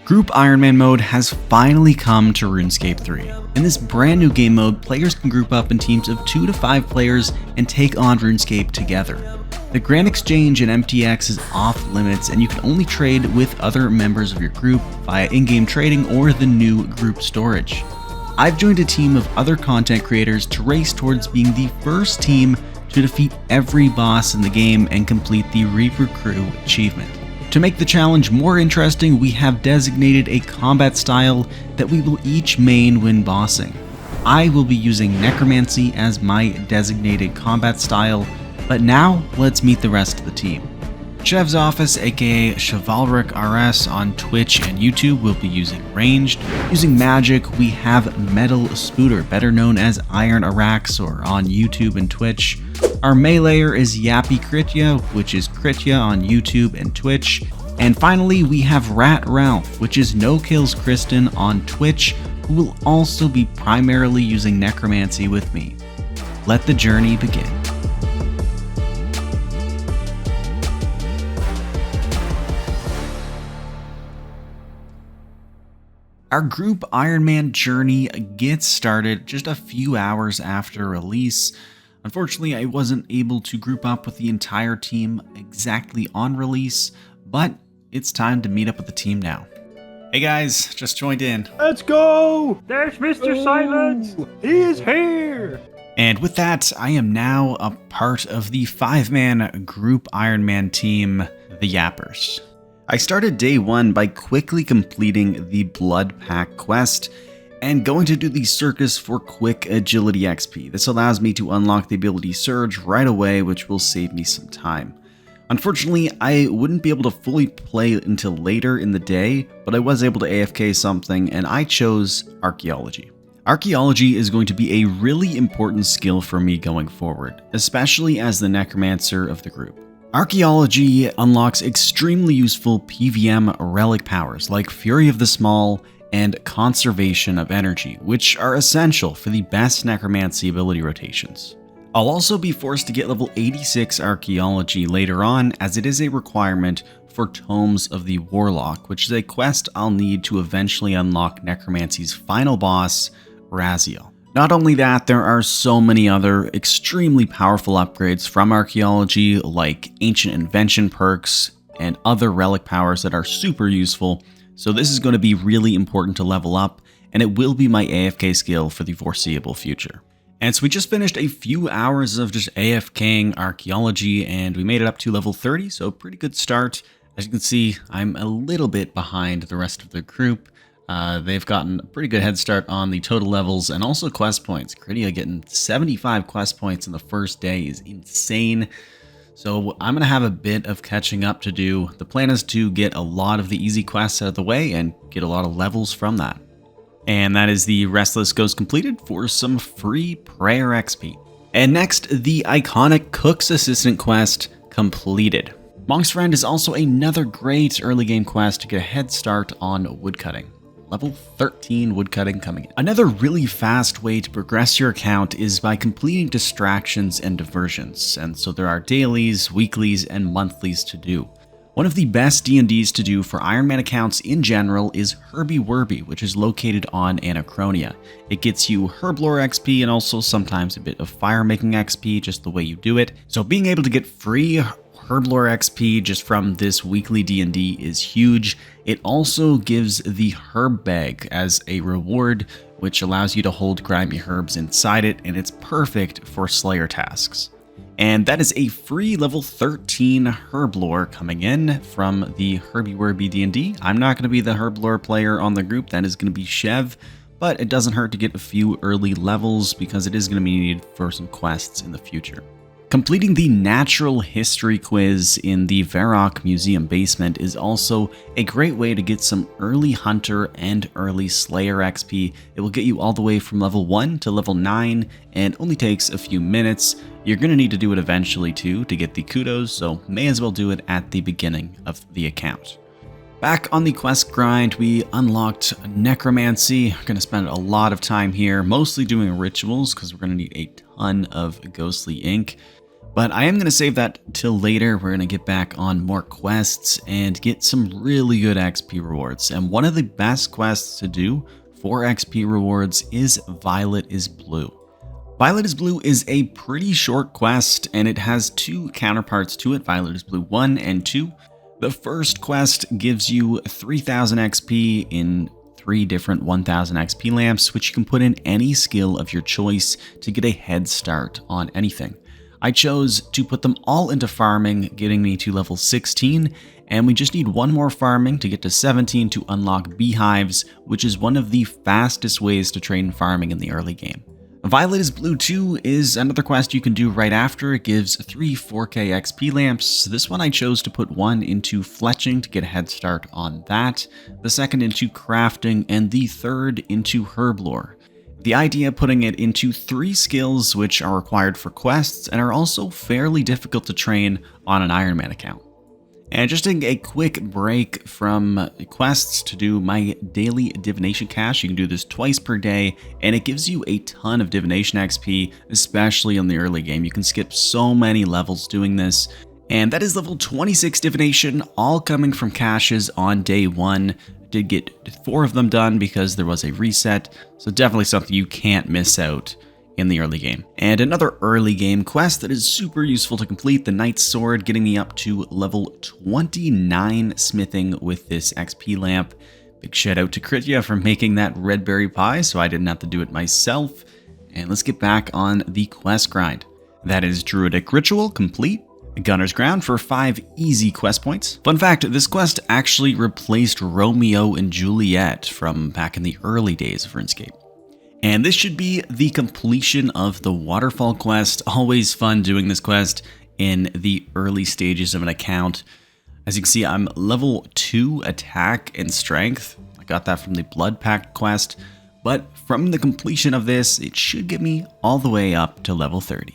Group Ironman mode has finally come to RuneScape 3. In this brand new game mode, players can group up in teams of 2 to 5 players and take on RuneScape together. The Grand Exchange in MTX is off limits, and you can only trade with other members of your group via in-game trading or the new group storage. I've joined a team of other content creators to race towards being the first team to defeat every boss in the game and complete the Reaper Crew achievement. To make the challenge more interesting, we have designated a combat style that we will each main when bossing. I will be using Necromancy as my designated combat style, but now let's meet the rest of the team. Chev's Office, aka Chivalric RS on Twitch and YouTube, will be using ranged. Using magic, we have Metal Spooter, better known as Iron Araxor on YouTube and Twitch. Our meleeer is Yappy Critya, which is Critya on YouTube and Twitch. And finally, we have Rat Ralph, which is No Kills Kristen on Twitch, who will also be primarily using Necromancy with me. Let the journey begin. Our Group Ironman journey gets started just a few hours after release. Unfortunately, I wasn't able to group up with the entire team exactly on release, but it's time to meet up with the team now. Hey guys, just joined in. Let's go! There's Mr. Silence! He is here! And with that, I am now a part of the 5-man Group Ironman team, the Yappers. I started day 1 by quickly completing the Blood Pack quest and going to do the circus for quick agility XP. This allows me to unlock the ability Surge right away, which will save me some time. Unfortunately, I wouldn't be able to fully play until later in the day, but I was able to AFK something, and I chose Archaeology. Archaeology is going to be a really important skill for me going forward, especially as the Necromancer of the group. Archaeology unlocks extremely useful PVM relic powers like Fury of the Small and Conservation of Energy, which are essential for the best Necromancy ability rotations. I'll also be forced to get level 86 Archaeology later on, as it is a requirement for Tomes of the Warlock, which is a quest I'll need to eventually unlock Necromancy's final boss, Raziel. Not only that, there are so many other extremely powerful upgrades from Archaeology, like Ancient Invention perks and other relic powers that are super useful, so this is going to be really important to level up, and it will be my AFK skill for the foreseeable future. And so we just finished a few hours of just AFKing Archaeology, and we made it up to level 30, so pretty good start. As you can see, I'm a little bit behind the rest of the group. They've gotten a pretty good head start on the total levels and also quest points. Critya getting 75 quest points in the first day is insane. So I'm going to have a bit of catching up to do. The plan is to get a lot of the easy quests out of the way and get a lot of levels from that. And that is the Restless Ghost completed for some free prayer XP. And next, the iconic Cook's Assistant quest completed. Monk's Friend is also another great early game quest to get a head start on woodcutting. Level 13 woodcutting coming in. Another really fast way to progress your account is by completing distractions and diversions, and so there are dailies, weeklies, and monthlies to do. One of the best D&Ds to do for Ironman accounts in general is Herby Werby, which is located on Anachronia. It gets you Herblore XP and also sometimes a bit of fire making XP, just the way you do it. So being able to get free Herblore XP just from this weekly D&D is huge. It also gives the herb bag as a reward, which allows you to hold grimy herbs inside it, and it's perfect for Slayer tasks. And that is a free level 13 Herblore coming in from the Herby Werby D&D. I'm not going to be the Herblore player on the group, that is going to be Chev, but it doesn't hurt to get a few early levels because it is going to be needed for some quests in the future. Completing the natural history quiz in the Varrock Museum basement is also a great way to get some early Hunter and early Slayer XP. It will get you all the way from level 1 to level 9 and only takes a few minutes. You're going to need to do it eventually too to get the kudos, so may as well do it at the beginning of the account. Back on the quest grind, we unlocked Necromancy. We're going to spend a lot of time here, mostly doing rituals because we're going to need a ton of ghostly ink. But I am going to save that till later. We're going to get back on more quests and get some really good XP rewards. And one of the best quests to do for XP rewards is Violet is Blue. Violet is Blue is a pretty short quest, and it has two counterparts to it, Violet is Blue 1 and 2. The first quest gives you 3000 XP in 3 different 1000 XP lamps, which you can put in any skill of your choice to get a head start on anything. I chose to put them all into farming, getting me to level 16, and we just need one more farming to get to 17 to unlock beehives, which is one of the fastest ways to train farming in the early game. Violet is Blue 2 is another quest you can do right after. It gives 3 4K XP lamps. This one I chose to put one into fletching to get a head start on that, the second into crafting, and the third into herblore. The idea of putting it into 3 skills which are required for quests and are also fairly difficult to train on an Ironman account. And just taking a quick break from quests to do my daily divination cache. You can do this twice per day, and it gives you a ton of divination XP, especially in the early game. You can skip so many levels doing this. And that is level 26 divination, all coming from caches on day 1. Did get 4 of them done because there was a reset, so definitely something you can't miss out in the early game. And another early game quest that is super useful to complete, the Knight's Sword, getting me up to level 29 smithing with this XP lamp. Big shout out to Kritya for making that red berry pie so I didn't have to do it myself. And let's get back on the quest grind. That is Druidic Ritual complete. Gunner's Ground for 5 easy quest points. Fun fact, this quest actually replaced Romeo and Juliet from back in the early days of RuneScape. And this should be the completion of the Waterfall quest. Always fun doing this quest in the early stages of an account. As you can see, I'm level 2 attack and strength. I got that from the Blood Pact quest. But from the completion of this, it should get me all the way up to level 30.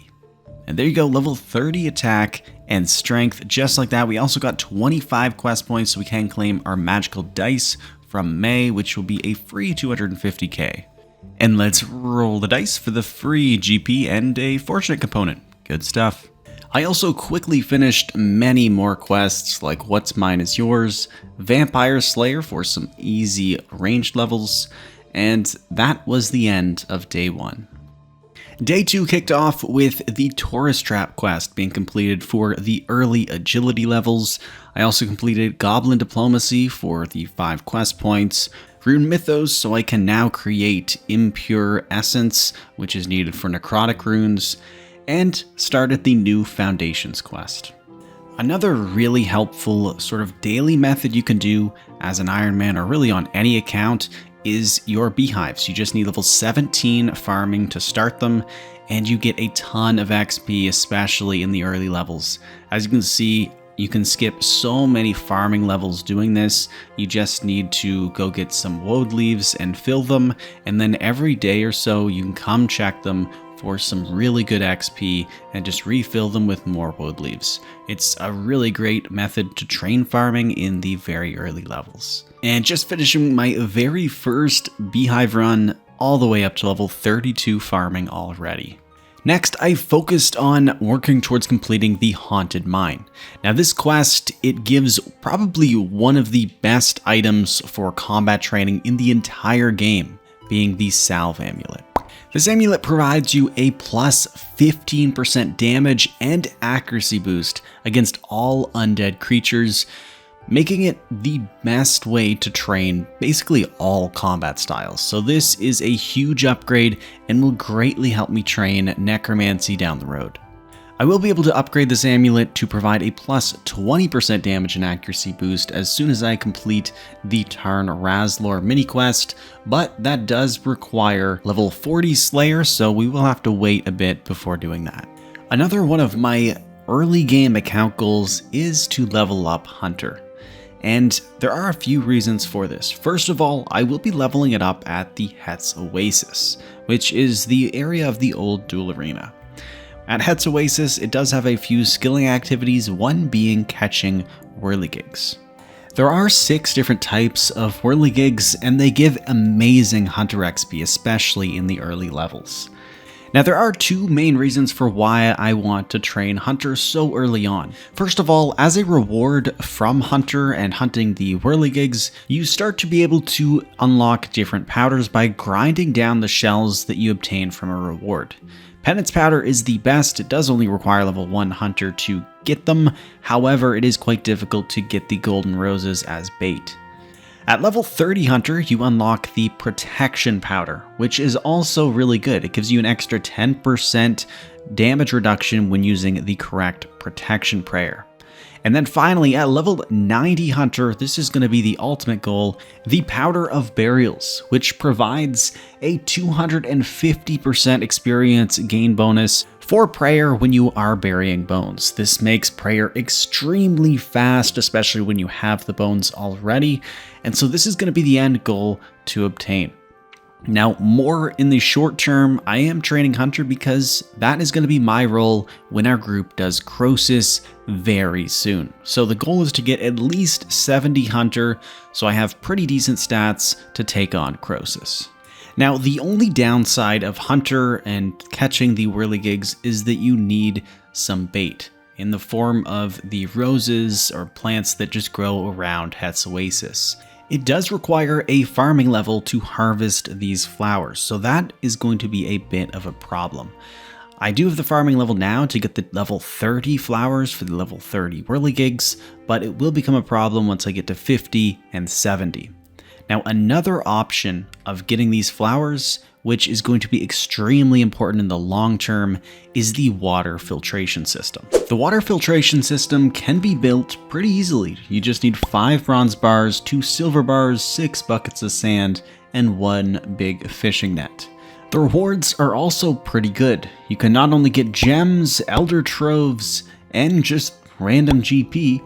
And there you go, level 30 attack and strength. Just like that, we also got 25 quest points, so we can claim our magical dice from May, which will be a free 250k. And let's roll the dice for the free GP and a fortunate component. Good stuff. I also quickly finished many more quests, like What's Mine Is Yours, Vampire Slayer for some easy ranged levels, and that was the end of day 1. Day 2 kicked off with the Tourist Trap quest being completed for the early agility levels. I also completed Goblin Diplomacy for the 5 quest points, Rune Mythos so I can now create Impure Essence, which is needed for necrotic runes, and started the new Foundations quest. Another really helpful sort of daily method you can do as an Ironman or really on any account is your beehives. You just need level 17 farming to start them, and you get a ton of XP, especially in the early levels. As you can see, you can skip so many farming levels doing this. You just need to go get some woad leaves and fill them, and then every day or so you can come check them for some really good XP and just refill them with more woad leaves. It's a really great method to train farming in the very early levels. And just finishing my very first beehive run all the way up to level 32 farming already. Next, I focused on working towards completing the Haunted Mine. Now this quest, it gives probably one of the best items for combat training in the entire game, being the Salve Amulet. This amulet provides you a plus 15% damage and accuracy boost against all undead creatures, making it the best way to train basically all combat styles. So this is a huge upgrade and will greatly help me train necromancy down the road. I will be able to upgrade this amulet to provide a plus 20% damage and accuracy boost as soon as I complete the Tarn Razlor mini quest, but that does require level 40 Slayer, so we will have to wait a bit before doing that. Another one of my early game account goals is to level up Hunter. And there are a few reasons for this. First of all, I will be leveling it up at the Hetz Oasis, which is the area of the old duel arena. At Hetz Oasis, it does have a few skilling activities, one being catching whirligigs. There are 6 different types of whirligigs, and they give amazing hunter XP, especially in the early levels. Now, there are two main reasons for why I want to train Hunter so early on. First of all, as a reward from Hunter and hunting the whirligigs, you start to be able to unlock different powders by grinding down the shells that you obtain from a reward. Penance powder is the best. It does only require level 1 Hunter to get them. However, it is quite difficult to get the golden roses as bait. At level 30 Hunter, you unlock the Protection Powder, which is also really good. It gives you an extra 10% damage reduction when using the correct Protection Prayer. And then finally, at level 90 Hunter, this is going to be the ultimate goal, the Powder of Burials, which provides a 250% experience gain bonus for prayer when you are burying bones. This makes prayer extremely fast, especially when you have the bones already, and so this is going to be the end goal to obtain. Now, more in the short term, I am training Hunter because that is going to be my role when our group does Crosis very soon. So the goal is to get at least 70 Hunter, so I have pretty decent stats to take on Crosis. Now, the only downside of Hunter and catching the whirligigs is that you need some bait in the form of the roses or plants that just grow around Het's Oasis. It does require a farming level to harvest these flowers, so that is going to be a bit of a problem. I do have the farming level now to get the level 30 flowers for the level 30 whirligigs, but it will become a problem once I get to 50 and 70. Now, another option of getting these flowers, which is going to be extremely important in the long term, is the water filtration system. The water filtration system can be built pretty easily. You just need 5 bronze bars, 2 silver bars, 6 buckets of sand, and 1 big fishing net. The rewards are also pretty good. You can not only get gems, elder troves, and just random GP,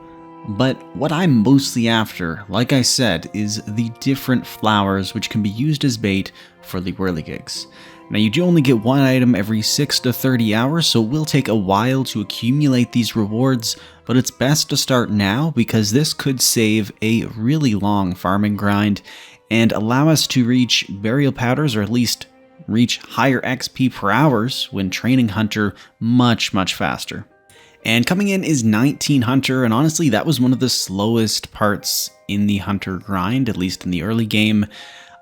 but what I'm mostly after, like I said, is the different flowers which can be used as bait for the whirligigs. Now, you do only get 1 item every 6 to 30 hours, so it will take a while to accumulate these rewards, but it's best to start now because this could save a really long farming grind and allow us to reach burial powders, or at least reach higher XP per hours when training Hunter much faster. And coming in is 19 Hunter, and honestly that was one of the slowest parts in the Hunter grind, at least in the early game.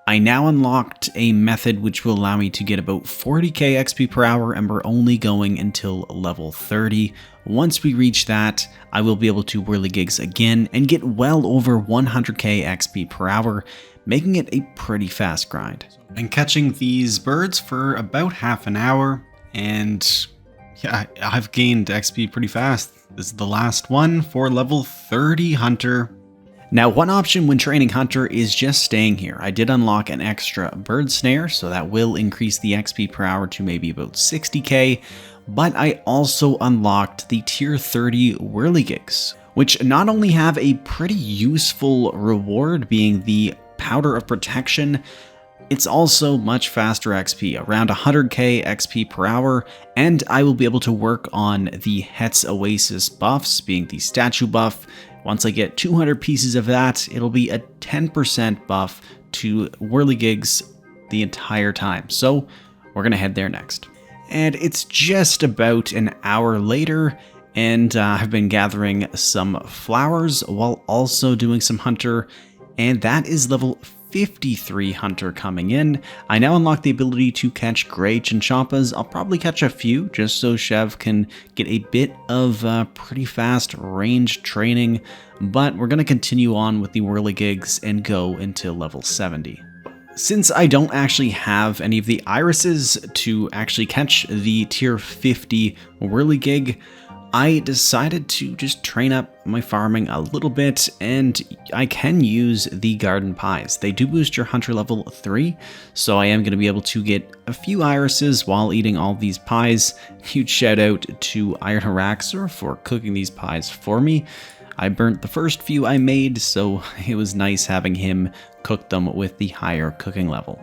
I now unlocked a method which will allow me to get about 40k XP per hour, and we're only going until level 30. Once we reach that, I will be able to whirligigs again and get well over 100k XP per hour, making it a pretty fast grind. I've been catching these birds for about half an hour, and yeah, I've gained XP pretty fast. This is the last one for level 30 Hunter. Now, one option when training Hunter is just staying here. I did unlock an extra bird snare, so that will increase the XP per hour to maybe about 60k, but I also unlocked the tier 30 whirligigs, which not only have a pretty useful reward being the powder of protection, it's also much faster XP, around 100k XP per hour, and I will be able to work on the Het's Oasis buffs, being the statue buff. Once I get 200 pieces of that, it'll be a 10% buff to whirligigs the entire time. So we're gonna head there next. And it's just about an hour later, and I've been gathering some flowers while also doing some Hunter, and that is level 53 Hunter coming in. I now unlock the ability to catch gray chinchompas. I'll probably catch a few just so Chev can get a bit of pretty fast range training, but we're going to continue on with the whirligigs and go until level 70. Since I don't actually have any of the irises to actually catch the tier 50 whirligig, I decided to just train up my farming a little bit, and I can use the garden pies. They do boost your Hunter level 3, so I am going to be able to get a few irises while eating all these pies. Huge shout out to Iron Haraxer for cooking these pies for me. I burnt the first few I made, so it was nice having him cook them with the higher cooking level.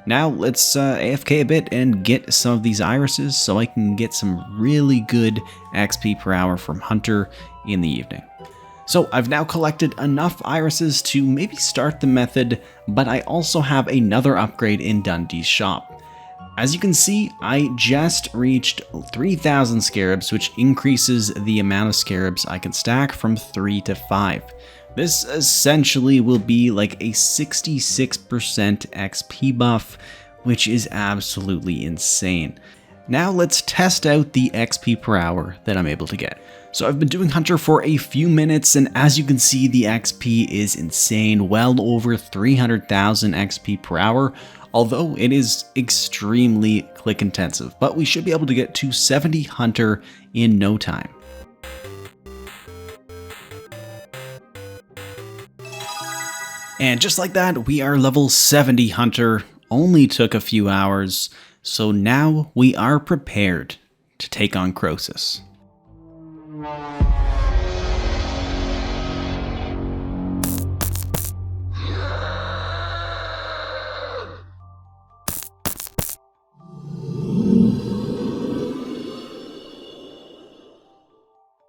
Now let's AFK a bit and get some of these irises so I can get some really good XP per hour from Hunter in the evening. So I've now collected enough irises to maybe start the method, but I also have another upgrade in Dundee's shop. As you can see, I just reached 3,000 scarabs, which increases the amount of scarabs I can stack from 3 to 5. This essentially will be like a 66% XP buff, which is absolutely insane. Now let's test out the XP per hour that I'm able to get. So I've been doing Hunter for a few minutes, and as you can see, the XP is insane, well over 300,000 XP per hour, although it is extremely click intensive, but we should be able to get to 70 Hunter in no time. And just like that, we are level 70 Hunter, only took a few hours, so now we are prepared to take on Croesus.